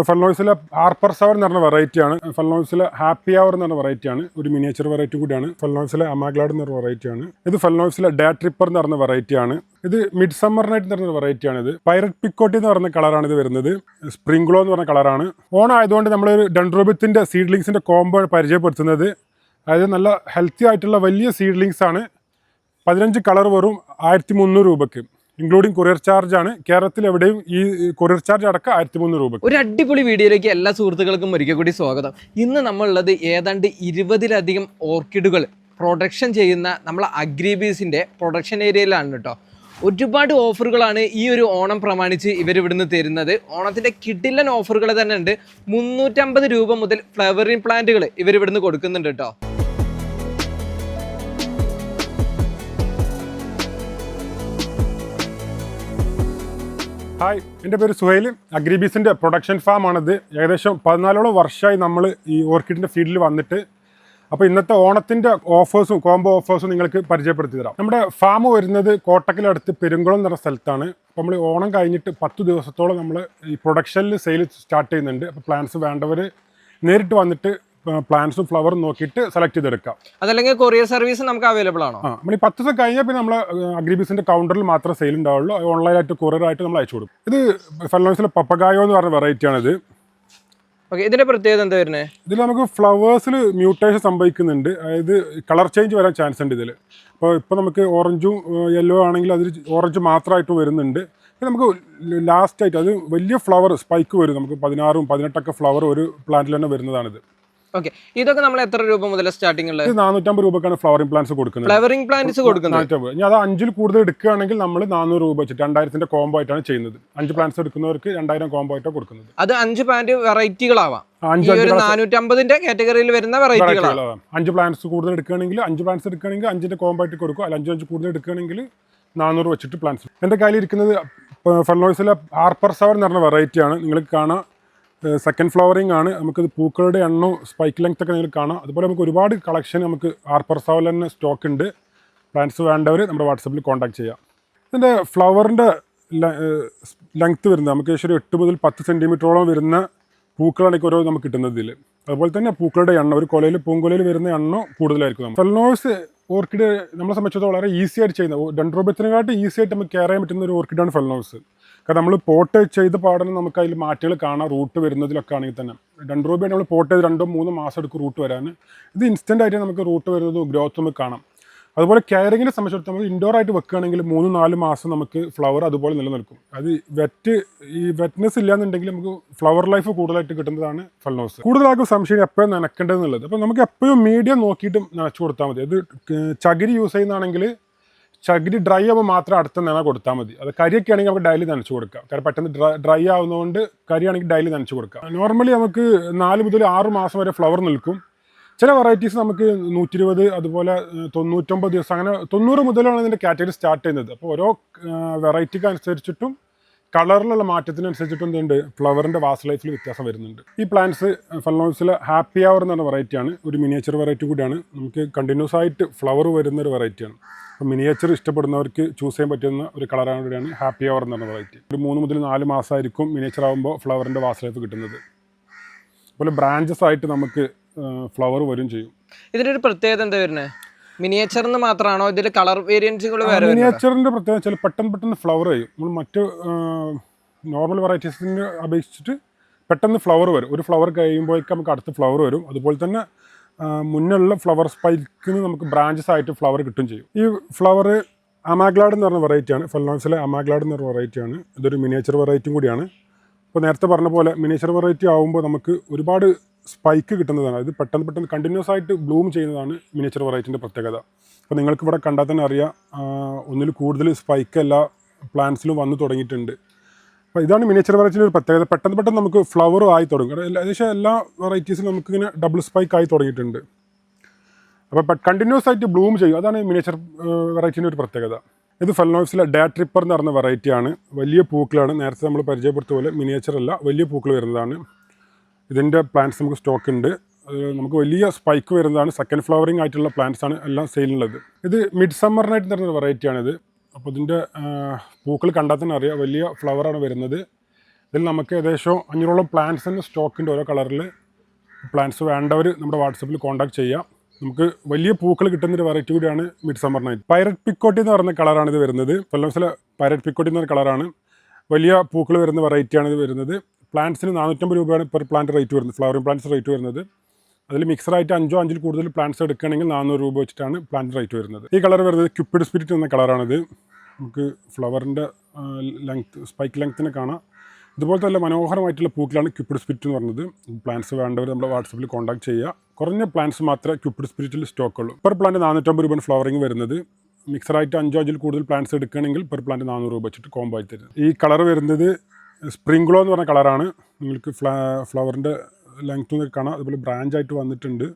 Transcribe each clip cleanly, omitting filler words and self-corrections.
ഫെൽനോയ്സിലെ Harper സവർ എന്ന് പറഞ്ഞ വെറൈറ്റിയാണ്. ഫെൽനോയ്സിലെ ഹാപ്പി അവർ എന്ന് പറഞ്ഞ വെറൈറ്റിയാണ്. ഒരു മിനിയേച്ചർ വെറൈറ്റി കൂടിയാണ്. ഫെൽനോയ്സിലെ അമാഗ്ലാഡ് എന്ന് പറഞ്ഞ വെറൈറ്റിയാണ്. ഇത് ഫെൽനോയ്സിലെ ഡേ ട്രിപ്പർ എന്ന് പറഞ്ഞ വെറൈറ്റിയാണ്. ഇത് മിഡ് സമ്മർ നൈറ്റ് എന്ന് പറഞ്ഞ വെറൈറ്റിയാണ്. ഇത് പൈററ്റ് പിക്കോട്ടി എന്ന് പറഞ്ഞ കളറാണ് ഇത് വരുന്നത്. സ്പ്രിംഗ്ലോ എന്ന് പറഞ്ഞ കളറാണ്. ഓണായതുകൊണ്ട് നമ്മളൊരു ഡെൻഡ്രോബിയത്തിൻ്റെ സീഡ്ലിങ്സിൻ്റെ കോംബോ പരിചയപ്പെടുത്തുന്നത്. അതായത് നല്ല ഹെൽത്തി ആയിട്ടുള്ള വലിയ സീഡ്ലിങ്സ് ആണ്. 15 കളർ വെറും 1300 രൂപയ്ക്ക്, ഇൻക്ലൂഡിങ് കൊറിയർ ചാർജ് ആണ്. കേരളത്തിൽ എവിടെയും ഈ കൊറിയർ ചാർജ് അടക്കം 1300 രൂപ. ഒരു അടിപൊളി വീഡിയോയിലേക്ക് എല്ലാ സുഹൃത്തുക്കൾക്കും ഒരിക്കൽ കൂടി സ്വാഗതം. ഇന്ന് നമ്മളുള്ളത് ഏതാണ്ട് 20-ലധികം ഓർക്കിഡുകൾ പ്രൊഡക്ഷൻ ചെയ്യുന്ന നമ്മളെ അഗ്രിബീസിൻ്റെ പ്രൊഡക്ഷൻ ഏരിയയിലാണ് കേട്ടോ. ഒരുപാട് ഓഫറുകളാണ് ഈ ഒരു ഓണം പ്രമാണിച്ച് ഇവർ ഇവിടുന്ന് തരുന്നത്. ഓണത്തിൻ്റെ കിഡിലൻ ഓഫറുകൾ തന്നെ ഉണ്ട്. 350 രൂപ മുതൽ ഫ്ലവറിങ് പ്ലാന്റുകൾ ഇവർ ഇവിടുന്ന് കൊടുക്കുന്നുണ്ട് കേട്ടോ. ഹായ്, എൻ്റെ പേര് സുഹൈൽ. അഗ്രിബീസിൻ്റെ പ്രൊഡക്ഷൻ ഫാമാണിത്. ഏകദേശം 14ഓളം വർഷമായി നമ്മൾ ഈ ഓർക്കിഡിൻ്റെ ഫീൽഡിൽ വന്നിട്ട്. അപ്പോൾ ഇന്നത്തെ ഓണത്തിൻ്റെ ഓഫേഴ്സും കോംബോ ഓഫേഴ്സും നിങ്ങൾക്ക് പരിചയപ്പെടുത്തി തരാം. നമ്മുടെ ഫാം വരുന്നത് കോട്ടക്കലടുത്ത് പെരുങ്കുളം എന്ന് പറഞ്ഞ സ്ഥലത്താണ്. അപ്പോൾ നമ്മൾ ഓണം കഴിഞ്ഞിട്ട് 10 ദിവസത്തോളം നമ്മൾ ഈ പ്രൊഡക്ഷനിൽ സെയിൽ സ്റ്റാർട്ട് ചെയ്യുന്നുണ്ട്. അപ്പോൾ പ്ലാന്റ്സ് വേണ്ടവർ നേരിട്ട് വന്നിട്ട് പ്ലാന്റ്സും ഫ്ലവറും നോക്കിയിട്ട് സെലക്ട് ചെയ്തെടുക്കാം. അതല്ലെങ്കിൽ കൊറിയർ സർവീസ് നമുക്ക് അവൈലബിൾ ആണോ? നമ്മൾ ഈ 10 ദിവസം കഴിഞ്ഞാൽ പിന്നെ നമ്മൾ അഗ്രിബീസിന്റെ കൗണ്ടറിൽ മാത്രം സെയിൽ ഉണ്ടാവുള്ളൂ. ഓൺലൈനായിട്ട് കൊറിയർ ആയിട്ട് നമ്മൾ അയച്ചു കൊടുക്കും. ഇത് ഫെൽനോയ്സിലെ പപ്പഗായോ എന്ന് പറഞ്ഞ വെറൈറ്റിയാണിത്. ഓക്കെ, ഇതിന്റെ പ്രത്യേകത എന്താ വരുന്നത്? ഇതിൽ നമുക്ക് ഫ്ലവേഴ്സിൽ മ്യൂട്ടേഷൻ സംഭവിക്കുന്നുണ്ട്. അതായത് കളർ ചേഞ്ച് വരാൻ ചാൻസ് ഉണ്ട് ഇതിൽ. ഇപ്പോൾ നമുക്ക് ഓറഞ്ചും യെല്ലോ ആണെങ്കിൽ അതിൽ ഓറഞ്ച് മാത്രമായിട്ട് വരുന്നുണ്ട്. നമുക്ക് ലാസ്റ്റായിട്ട് അത് വലിയ ഫ്ലവർ സ്പൈക്ക് വരും. നമുക്ക് 16ഉം 18ഒക്കെ ഫ്ലവർ ഒരു പ്ലാന്റിൽ തന്നെ വരുന്നതാണിത്. ഓക്കെ, ഇതൊക്കെ നമ്മൾ എത്ര രൂപ മുതൽ സ്റ്റാർട്ടിംഗ് ഉള്ളത്? 450 രൂപക്കാണ് ഫ്ലവറിംഗ് പ്ലാന്റ്സ് കൊടുക്കുന്നത്. ഫ്ലവറിംഗ് പ്ലാന്റ്സ് കൊടുക്കുന്നത്. ഇനി അത് 5-ൽ കൂടുതൽ എടുക്കുകയാണെങ്കിൽ നമ്മൾ 400 രൂപ വെച്ചിട്ട് 2000ന്റെ കോംബോ ആയിട്ടാണ് ചെയ്യുന്നത്. 5 പ്ലാന്റ്സ് എടുക്കുന്നവർക്ക് 2000 കോംബോ ആയിട്ടാണ് കൊടുക്കുന്നത്. അത് 5 പ്ലാന്റ് വെറൈറ്റികളാവാം. 450ന്റെ കാറ്റഗറിയിൽ വരുന്ന വെറൈറ്റികളാണ്. 5 പ്ലാന്റ്സ് കൂടുതൽ എടുക്കുകയാണെങ്കിൽ 5 പ്ലാന്റ്സ് എടുക്കുകയാണെങ്കിൽ 5ന്റെ കോംബോ ആയിട്ട് കൊടുക്കും. അല്ല 5 കൂടുതൽ എടുക്കുകയാണെങ്കിൽ 400 വെച്ചിട്ട് പ്ലാന്റ്സ്. എൻ്റെ കയ്യിൽ ഇരിക്കുന്നത് ഫെൽനോയ്സിലെ ഹാർപ്പർ സവർ എന്ന് പറഞ്ഞ വെറൈറ്റിയാണ്. നിങ്ങൾക്ക് കാണാം, സെക്കൻഡ് ഫ്ലവറിംഗ് ആണ്. നമുക്കിത് പൂക്കളുടെ എണ്ണവും സ്പൈക്ക് ലെങ്ത് ഒക്കെ നിങ്ങൾക്ക് കാണാം. അതുപോലെ നമുക്ക് ഒരുപാട് കളക്ഷൻ നമുക്ക് ഹാർപ്പർ സവറിൽ തന്നെ സ്റ്റോക്ക് ഉണ്ട്. പ്ലാന്റ്സ് വേണ്ടവർ നമ്മുടെ വാട്സപ്പിൽ കോൺടാക്ട് ചെയ്യാം. ഇതിൻ്റെ ഫ്ലവറിൻ്റെ ലെങ്ത്ത് വരുന്നത് നമുക്ക് ഏകദേശം ഒരു 8 മുതൽ 10 സെൻറ്റിമീറ്ററോളം വരുന്ന പൂക്കളാണ് ഓരോ നമുക്ക് കിട്ടുന്നത് ഇതിൽ. അതുപോലെ തന്നെ പൂക്കളുടെ എണ്ണം, ഒരു പൂങ്കൊലയിൽ വരുന്ന എണ്ണം കൂടുതലായിരിക്കും. ഫെൽനോയ്സ് ഓർക്കിഡ് നമ്മളെ സംബന്ധിച്ചിടത്തോളം വളരെ ഈസി ആയിട്ട് ചെയ്യുന്ന, ഡെൻഡ്രോബിയത്തിനെക്കാട്ട് ഈസി ആയിട്ട് നമുക്ക് കെയർ ചെയ്യാൻ പറ്റുന്ന ഒരു ഓർക്കിഡാണ് ഫെൽനോയ്സ്. കാരണം നമ്മൾ പോട്ട് ചെയ്ത് പാടുന്ന നമുക്ക് അതിൽ മാറ്റങ്ങൾ കാണാം. റൂട്ട് വരുന്നതിലൊക്കെ ആണെങ്കിൽ തന്നെ ഡെൻഡ്രോബിയ നമ്മൾ പോട്ട് ചെയ്ത് 2-3 മാസം എടുക്കും റൂട്ട് വരാൻ. ഇത് ഇൻസ്റ്റൻ്റ് ആയിട്ട് നമുക്ക് റൂട്ട് വരുന്നതും ഗ്രോത്തും നമുക്ക് കാണാം. അതുപോലെ കെയറിങ്ങിനെ സംബന്ധിച്ചിടത്തോളം നമുക്ക് ഇൻഡോർ ആയിട്ട് വെക്കുകയാണെങ്കിൽ 3-4 മാസം നമുക്ക് ഫ്ലവർ അതുപോലെ നിലനിൽക്കും. അത് ഈ വെറ്റ്നെസ് ഇല്ലാന്നുണ്ടെങ്കിൽ നമുക്ക് ഫ്ലവർ ലൈഫ് കൂടുതലായിട്ട് കിട്ടുന്നതാണ് ഫെൽനോയ്സ്. കൂടുതലാക്കും സംശയം എപ്പോഴും നനക്കേണ്ടതെന്നുള്ളത്. അപ്പോൾ നമുക്ക് എപ്പോഴും മീഡിയം നോക്കിയിട്ട് നനച്ചു കൊടുത്താൽ മതി. അത് ചകിരി യൂസ് ചെയ്യുന്നതാണെങ്കിൽ ചകിരി ഡ്രൈ ആകുമ്പോൾ മാത്രം അടുത്ത നന കൊടുത്താൽ മതി. അത് കരിയൊക്കെ ആണെങ്കിൽ നമുക്ക് ഡെയിലി നനച്ചു കൊടുക്കാം. കാരണം പെട്ടെന്ന് ഡ്രൈ ആവുന്നതുകൊണ്ട് കരിയാണെങ്കിൽ ഡെയിലി നനച്ചു കൊടുക്കാം. നോർമലി നമുക്ക് 4 മുതൽ 6 മാസം വരെ ഫ്ലവർ നിൽക്കും. ചില വെറൈറ്റീസ് നമുക്ക് 120, അതുപോലെ 99 ദിവസം, അങ്ങനെ 90 മുതലാണ് ഇതിൻ്റെ കാറ്റഗറി സ്റ്റാർട്ട് ചെയ്യുന്നത്. അപ്പോൾ ഓരോ വെറൈറ്റിക്ക് അനുസരിച്ചിട്ടും കളറിലുള്ള മാറ്റത്തിനനുസരിച്ചിട്ടും എന്തുണ്ട്, ഫ്ലവറിൻ്റെ വാസ് ലൈഫിൽ വ്യത്യാസം വരുന്നുണ്ട്. ഈ പ്ലാന്റ്സ് ഫെൽനോയ്സിലെ ഹാപ്പി അവർ എന്ന് പറഞ്ഞ വെറൈറ്റിയാണ്. ഒരു മിനിയേച്ചർ വെറൈറ്റി കൂടിയാണ്. നമുക്ക് കണ്ടിന്യൂസ് ആയിട്ട് ഫ്ലവർ വരുന്ന ഒരു വെറൈറ്റിയാണ്. അപ്പോൾ മിനിയേച്ചർ ഇഷ്ടപ്പെടുന്നവർക്ക് ചൂസ് ചെയ്യാൻ പറ്റുന്ന ഒരു കളറാണ് കൂടിയാണ് ഹാപ്പി അവർ എന്ന് പറഞ്ഞ വെറൈറ്റി. ഒരു 3 മുതൽ 4 മാസമായിരിക്കും മിനിയേച്ചർ ആകുമ്പോൾ ഫ്ലവറിൻ്റെ വാസ് ലൈഫ് കിട്ടുന്നത്. അതുപോലെ ബ്രാഞ്ചസ് ആയിട്ട് നമുക്ക് ഫ്ലവർ വരും ചെയ്യും. ഇതിൻ്റെ ഒരു പ്രത്യേകത എന്താ വരുന്നത്? മിനിയേച്ചറിന് മാത്രമാണോ ഇതിൽ കളർ വേരിയൻസുകൾ? മിനിയേച്ചറിൻ്റെ പ്രത്യേകത വെച്ചാൽ പെട്ടെന്ന് ഫ്ലവർ ചെയ്യും. നമ്മൾ മറ്റ് നോർമൽ വെറൈറ്റീസിനെ അപേക്ഷിച്ചിട്ട് പെട്ടെന്ന് ഫ്ലവർ വരും. ഒരു ഫ്ലവർ കഴിയുമ്പോഴേക്കും നമുക്ക് അടുത്ത ഫ്ലവർ വരും. അതുപോലെ തന്നെ മുന്നുള്ള ഫ്ലവർ സ്പൈക്കിന് നമുക്ക് ബ്രാഞ്ചസ് ആയിട്ട് ഫ്ലവർ കിട്ടും ചെയ്യും. ഈ ഫ്ലവർ അമാഗ്ലാഡ് എന്ന് പറഞ്ഞ വെറൈറ്റിയാണ്. ഫെൽനോയ്സിലെ അമാഗ്ലാഡ് എന്ന് പറഞ്ഞ വെറൈറ്റിയാണ്. ഇതൊരു മിനിയേച്ചർ വെറൈറ്റിയും കൂടിയാണ്. ഇപ്പോൾ നേരത്തെ പറഞ്ഞ പോലെ മിനിയേച്ചർ വെറൈറ്റി ആകുമ്പോൾ നമുക്ക് ഒരുപാട് സ്പൈക്ക് കിട്ടുന്നതാണ്. ഇത് പെട്ടെന്ന് കണ്ടിന്യൂസ് ആയിട്ട് ബ്ലൂം ചെയ്യുന്നതാണ് മിനിയേച്ചർ വെറൈറ്റിൻ്റെ പ്രത്യേകത. അപ്പോൾ നിങ്ങൾക്ക് ഇവിടെ കണ്ടാൽ തന്നെ അറിയാം, ഒന്നിൽ കൂടുതൽ സ്പൈക്ക് എല്ലാ പ്ലാന്റ്സിലും വന്നു തുടങ്ങിയിട്ടുണ്ട്. അപ്പോൾ ഇതാണ് മിനിയേച്ചർ വെറൈറ്റിൻ്റെ ഒരു പ്രത്യേകത. പെട്ടെന്ന് നമുക്ക് ഫ്ലവർ ആയി തുടങ്ങും. ഏകദേശം എല്ലാ വെറൈറ്റീസിലും നമുക്കിങ്ങനെ ഡബിൾ സ്പൈക്ക് ആയി തുടങ്ങിയിട്ടുണ്ട്. അപ്പോൾ കണ്ടിന്യൂസ് ആയിട്ട് ബ്ലൂം ചെയ്യും. അതാണ് മിനിയേച്ചർ വെറൈറ്റിൻ്റെ ഒരു പ്രത്യേകത. ഇത് ഫെൽനോയ്സിലെ ഡേ ട്രിപ്പർ എന്ന് പറഞ്ഞ വെറൈറ്റിയാണ്. വലിയ പൂക്കളാണ്. നേരത്തെ നമ്മൾ പരിചയപ്പെടുത്തിയ പോലെ മിനിയേച്ചർ അല്ല, വലിയ പൂക്കൾ വരുന്നതാണ്. ഇതിൻ്റെ പ്ലാന്റ്സ് നമുക്ക് സ്റ്റോക്ക് ഉണ്ട്. നമുക്ക് വലിയ സ്പൈക്ക് വരുന്നതാണ്. സെക്കൻഡ് ഫ്ലവറിംഗ് ആയിട്ടുള്ള പ്ലാന്റ്സ് ആണ് എല്ലാം സെയിലുള്ളത്. ഇത് മിഡ് സമ്മർ നൈറ്റ് എന്ന് പറഞ്ഞ വെറൈറ്റിയാണിത്. അപ്പോൾ ഇതിൻ്റെ പൂക്കൾ കണ്ടാൽ തന്നെ അറിയാം, വലിയ ഫ്ലവറാണ് വരുന്നത്. ഇതിൽ നമുക്ക് ഏകദേശം 500ഓളം പ്ലാന്റ്സിൻ്റെ സ്റ്റോക്കുണ്ട് ഓരോ കളറിൽ. പ്ലാന്റ്സ് വേണ്ടവർ നമ്മുടെ വാട്സപ്പിൽ കോൺടാക്ട് ചെയ്യാം. നമുക്ക് വലിയ പൂക്കൾ കിട്ടുന്നൊരു വെറൈറ്റി കൂടിയാണ് മിഡ് സമ്മർ നൈറ്റ്. പൈററ്റ് പിക്കോട്ടി എന്ന് പറയുന്ന കളറാണ് ഇത് വരുന്നത്. ഫെലോൺസിലെ പൈററ്റ് പിക്കോട്ടി എന്ന് പറഞ്ഞ കളറാണ്. വലിയ പൂക്കൾ വരുന്ന വെറൈറ്റിയാണ് ഇത് വരുന്നത്. പ്ലാന്റ്സിന് 450 രൂപയാണ് പെർ പ്ലാന്റ് റേറ്റ് വരുന്നത്, ഫ്ലവറിംഗ് പ്ലാന്റ്സ് റേറ്റ് വരുന്നത്. അതിൽ മിക്സറായിട്ട് 5 കൂടുതൽ പ്ലാന്റ്സ് എടുക്കുകയാണെങ്കിൽ 400 രൂപ വെച്ചിട്ടാണ് പ്ലാന്റ് റേറ്റ് വരുന്നത്. ഈ കളർ വരുന്നത് ക്യൂപ്പിഡ് സ്പിരിറ്റ് എന്ന കളറാണിത്. നമുക്ക് ഫ്ലവറിൻ്റെ സ്പൈക്ക് ലെങ്ത്തിന് കാണാം. ഇതുപോലത്തെ നല്ല മനോഹരമായിട്ടുള്ള പൂക്കളാണ് ക്യൂപ്പിഡ് സ്പിരിറ്റ് എന്ന് പറയുന്നത്. പ്ലാന്റ്സ് വേണ്ടവർ നമ്മുടെ വാട്സപ്പിൽ കോൺടാക്ട് ചെയ്യുക. കുറഞ്ഞ പ്ലാന്റ്സ് മാത്രമേ ക്യൂപ്പിഡ് സ്പിരിറ്റിൽ സ്റ്റോക്കുള്ളൂ. പെർ പ്ലാന്റ് 450 രൂപയാണ് ഫ്ലവറിംഗ് വരുന്നത്. മിക്സറായിട്ട് 5 കൂടുതൽ പ്ലാന്റ്സ് എടുക്കുകയാണെങ്കിൽ പെർ പ്ലാന്റ് 400 രൂപ വെച്ചിട്ട് കോംബോ ആയി തരുന്നത്. ഈ കളർ വരുന്നത് സ്പ്രിംഗ്ലോ എന്ന് പറഞ്ഞ കളറാണ്. നിങ്ങൾക്ക് ഫ്ലവറിൻ്റെ ലെങ്ത് കാണാം. അതുപോലെ ബ്രാഞ്ചായിട്ട് വന്നിട്ടുണ്ട്.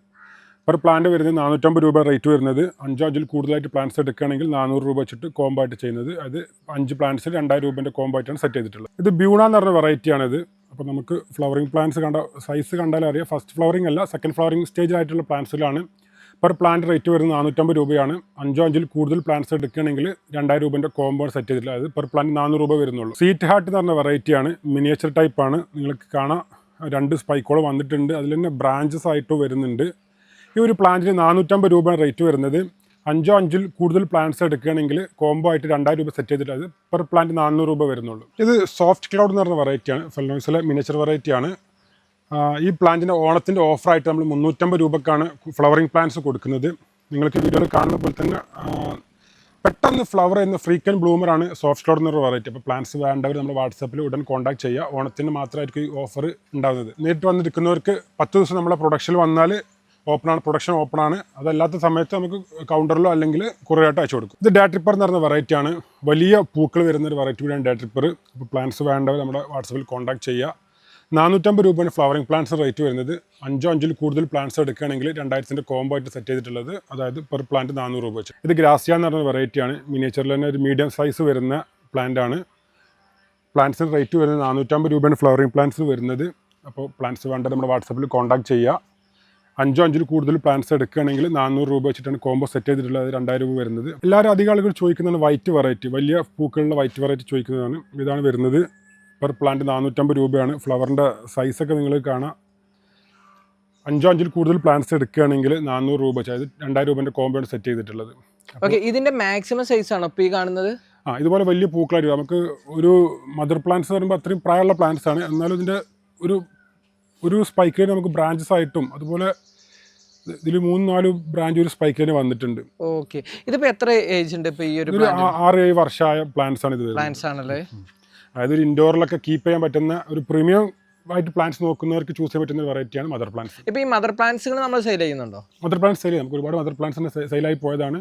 പെർ പ്ലാന്റ് വരുന്നത് 450 രൂപ റേറ്റ് വരുന്നത്. 5 കൂടുതലായിട്ട് പ്ലാന്റ്സ് എടുക്കുകയാണെങ്കിൽ 400 രൂപ വെച്ചിട്ട് കോംബോ ആയിട്ട് ചെയ്യുന്നത്. അത് 5 പ്ലാന്റ്സിൽ 2000 രൂപേൻ്റെ കോംബോ ആയിട്ടാണ് സെറ്റ് ചെയ്തിട്ടുള്ളത്. ഇത് ബ്യൂണ എന്ന് പറഞ്ഞ വെറൈറ്റിയാണിത്. അപ്പോൾ നമുക്ക് ഫ്ലവറിംഗ് പ്ലാന്റ്സ് സൈസ് കണ്ടാലും അറിയാം. ഫസ്റ്റ് ഫ്ലവറിംഗ് അല്ല, സെക്കൻഡ് ഫ്ലവറിംഗ് സ്റ്റേജിലായിട്ടുള്ള പ്ലാന്റ്സിലാണ്. പെർ പ്ലാന്റ് റേറ്റ് വരുന്നത് 450 രൂപയാണ്. 5 കൂടുതൽ പ്ലാന്റ്സ് എടുക്കുകയാണെങ്കിൽ 2000 രൂപേൻ്റെ കോംബോ സെറ്റ് ചെയ്തിട്ടുള്ളത്. അത് പെർ പ്ലാന്റ് 400 രൂപ വരുന്നുള്ളൂ. സ്വീറ്റ് ഹാർട്ട് എന്ന് പറഞ്ഞ വെറൈറ്റിയാണ്. മിനിയേച്ചർ ടൈപ്പാണ്. നിങ്ങൾക്ക് കാണാം 2 സ്പൈക്കോൾ വന്നിട്ടുണ്ട്. അതിൽ തന്നെ ബ്രാഞ്ചസ് ആയിട്ട് വരുന്നുണ്ട്. ഈ ഒരു പ്ലാന്റിന് 450 രൂപ റേറ്റ് വരുന്നത്. 5 കൂടുതൽ പ്ലാന്റ്സ് എടുക്കുകയാണെങ്കിൽ കോംബോ ആയിട്ട് 2000 രൂപ സെറ്റ് ചെയ്തിട്ട് അത് പെർ പ്ലാന്റ് 400 രൂപ വരുന്നുള്ളൂ. ഇത് സോഫ്റ്റ് ക്ലൗഡ് എന്ന് പറഞ്ഞ വെറൈറ്റിയാണ്. ഫെലോൺസിലെ മിനിയേച്ചർ വെറൈറ്റിയാണ്. ഈ പ്ലാന്റിൻ്റെ ഓണത്തിൻ്റെ ഓഫറായിട്ട് നമ്മൾ 350 രൂപക്കാണ് ഫ്ലവറിംഗ് പ്ലാന്റ്സ് കൊടുക്കുന്നത്. നിങ്ങൾക്ക് വീഡിയോയിൽ കാണുന്ന പോലെ തന്നെ പെട്ടെന്ന് ഫ്ലവർ ചെയ്യുന്ന ഫ്രീക്വൻറ്റ് ബ്ലൂമറാണ് സോഫ്റ്റ് ക്ലൗഡ് എന്നൊരു വെറൈറ്റി. അപ്പോൾ പ്ലാന്റ്സ് വേണ്ടവർ നമ്മൾ വാട്സപ്പിൽ ഉടൻ കോൺടാക്ട് ചെയ്യുക. ഓണത്തിന് മാത്രമായിരിക്കും ഈ ഓഫർ ഉണ്ടാകുന്നത്. നേരിട്ട് വന്നിരിക്കുന്നവർക്ക് 10 ദിവസം നമ്മളെ പ്രൊഡക്ഷനിൽ വന്നാൽ പ്രൊഡക്ഷൻ ഓപ്പണാണ്. അതല്ലാത്ത സമയത്ത് നമുക്ക് കൗണ്ടറിലോ അല്ലെങ്കിൽ കുറേയായിട്ട് അയച്ചു കൊടുക്കും. ഇത് ഡേ ട്രിപ്പർ എന്ന് പറയുന്ന വെറൈറ്റിയാണ്. വലിയ പൂക്കൾ വരുന്ന ഒരു വെറൈറ്റി കൂടിയാണ് ഡേ ട്രിപ്പർ. അപ്പോൾ പ്ലാന്റ്സ് വേണ്ടവർ നമ്മുടെ വാട്സപ്പിൽ കോൺടാക്ട് ചെയ്യുക. 450 രൂപയാണ് ഫ്ലവറിംഗ് പ്ലാന്റ്സ് റേറ്റ് വരുന്നത്. 5 കൂടുതൽ പ്ലാന്റ്സ് എടുക്കുകയാണെങ്കിൽ 2000 കോംബോ ആയിട്ട് സെറ്റ് ചെയ്തിട്ടുള്ളത്. അതായത് പെർ പ്ലാന്റ് 400 രൂപ വെച്ച്. ഇത് ഗ്രാസിയ എന്ന് പറയുന്ന വെറൈറ്റിയാണ്. മിനിയേച്ചറിൽ തന്നെ ഒരു മീഡിയം സൈസ് വരുന്ന പ്ലാന്റാണ്. പ്ലാന്റ്സിന് റേറ്റ് വരുന്നത് 450 രൂപയാണ് ഫ്ലവറിംഗ് പ്ലാന്റ്സ് വരുന്നത്. അപ്പോൾ പ്ലാന്റ്സ് വേണ്ടത് നമ്മുടെ വാട്സപ്പിൽ കോൺടാക്ട് ചെയ്യുക. 5 കൂടുതൽ പ്ലാന്റ്സ് എടുക്കുകയാണെങ്കിൽ 400 രൂപ വെച്ചിട്ടാണ് കോംബോ സെറ്റ് ചെയ്തിട്ടുള്ളത്. 2000 രൂപ വരുന്നത്. എല്ലാവരും അധികം ആളുകൾ ചോദിക്കുന്നതാണ് വൈറ്റ് വെറൈറ്റി. വലിയ പൂക്കളുള്ള വൈറ്റ് വെറൈറ്റി ചോദിക്കുന്നതാണ്. ഇതാണ് വരുന്നത്. പെർ പ്ലാന്റ് 450 രൂപയാണ്. ഫ്ലവറിൻ്റെ സൈസൊക്കെ നിങ്ങൾ കാണാം. 5 കൂടുതൽ പ്ലാന്റ്സ് എടുക്കുകയാണെങ്കിൽ 400 രൂപ വെച്ച്, അതായത് 2000 രൂപേൻ്റെ കോംബോയാണ് സെറ്റ് ചെയ്തിട്ടുള്ളത്. ഓക്കെ, ഇതിൻ്റെ മാക്സിമം സൈസാണ് ഇപ്പോൾ ഈ കാണുന്നത്. ഇതുപോലെ വലിയ പൂക്കളായിട്ട് നമുക്ക് ഒരു മദർ പ്ലാന്റ്സ് പറയുമ്പോൾ അത്രയും പ്രായമുള്ള പ്ലാന്റ്സ് ആണ്. എന്നാലും ഇതിൻ്റെ ഒരു സ്പൈക്കിൽ നമുക്ക് ബ്രാഞ്ചസ് ആയിട്ടും അതുപോലെ ഇതിൽ 3-4 ബ്രാഞ്ച് ഒരു സ്പൈക്കിൽ വന്നിട്ടുണ്ട്. ഓക്കെ, ഇതിപ്പോൾ എത്ര ഏജ് ഉണ്ട്? ഇപ്പോൾ ഈ ഒരു 6-7 വർഷമായ പ്ലാന്റ്സ് ആണ് ഇത്. പ്ലാന്റ്സ് ആണല്ലേ. അതായത് ഒരു ഇൻഡോറിലൊക്കെ കീപ്പ് ചെയ്യാൻ പറ്റുന്ന ഒരു പ്രീമിയം ആയിട്ട് പ്ലാന്റ്സ് നോക്കുന്നവർക്ക് ചൂസ് ചെയ്യാൻ പറ്റുന്ന വെറൈറ്റിയാണ് മദർ പ്ലാന്റ്സ്. ഇപ്പോൾ ഈ മദർ പ്ലാന്റ്സുകൾ നമ്മൾ സെയിൽ ചെയ്യുന്നുണ്ടോ? മദർ പ്ലാന്റ്സ് സെയിൽ ചെയ്യാം. നമുക്ക് ഒരുപാട് മദർ പ്ലാന്റ്സിന് സെയിലായി പോയതാണ്.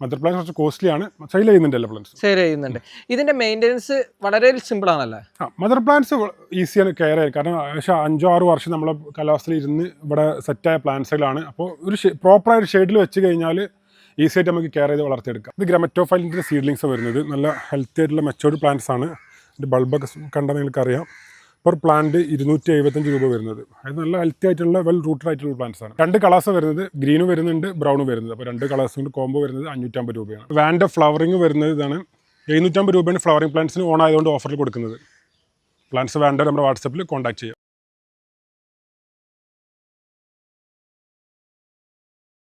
മദർ പ്ലാന്റ്സ് കുറച്ച് കോസ്റ്റ്ലിയാണ്. സെയിൽ ചെയ്യുന്നുണ്ട് എല്ലാ പ്ലാന്റ്സ്. സെയിൽ ചെയ്യുന്നുണ്ട്. ഇതിൻ്റെ മെയിൻ്റെനൻസ് വളരെ സിമ്പിൾ ആണല്ലേ? മദർ പ്ലാന്റ്സ് ഈസിയാണ് കെയർ ചെയ്യാൻ. കാരണം ഏകദേശം 5-6 വർഷം നമ്മളെ കാലാവസ്ഥയിൽ ഇരുന്ന് ഇവിടെ സെറ്റായ പ്ലാന്റ്സുകളാണ്. അപ്പോൾ ഒരു പ്രോപ്പറായ ഷെയ്ഡിൽ വെച്ച് കഴിഞ്ഞാൽ ഈസി ആയിട്ട് നമുക്ക് കെയർ ചെയ്ത് വളർത്തിയെടുക്കാം. ഇത് ഗ്രമറ്റോഫൈലിൻ്റെ സീഡ്ലിങ്സ് വരുന്നത്. നല്ല ഹെൽത്തി ആയിട്ടുള്ള മെച്ചോർഡ് പ്ലാന്റ്സ് ആണ്. ഇതിൻ്റെ ബൾബൊക്കെ കണ്ടാൽ നിങ്ങൾക്കറിയാം. പെർ പ്ലാന്റ് 275 രൂപ വരുന്നത്. അത് നല്ല ഹെൽത്തി ആയിട്ടുള്ള വെൽ റൂട്ടഡ് ആയിട്ടുള്ള പ്ലാന്റ്സ് ആണ്. 2 കളേഴ്സ് വരുന്നത്, ഗ്രീനും വരുന്നുണ്ട്, ബ്രൗണും വരുന്നത്. അപ്പോൾ 2 കളേഴ്സ് കൊണ്ട് കോംബോ വരുന്നത് 550 രൂപയാണ്. വാൻഡ് ഫ്ലവറിംഗ് വരുന്നത് ഇതാണ്. 750 രൂപയാണ് ഫ്ലവറിംഗ് പ്ലാന്റ്സിന് ഓൺ ആയതുകൊണ്ട് ഓഫറിൽ കൊടുക്കുന്നത്. പ്ലാന്റ്സ് വേണ്ട നമ്മുടെ വാട്സപ്പിൽ കോൺടാക്ട് ചെയ്യാം.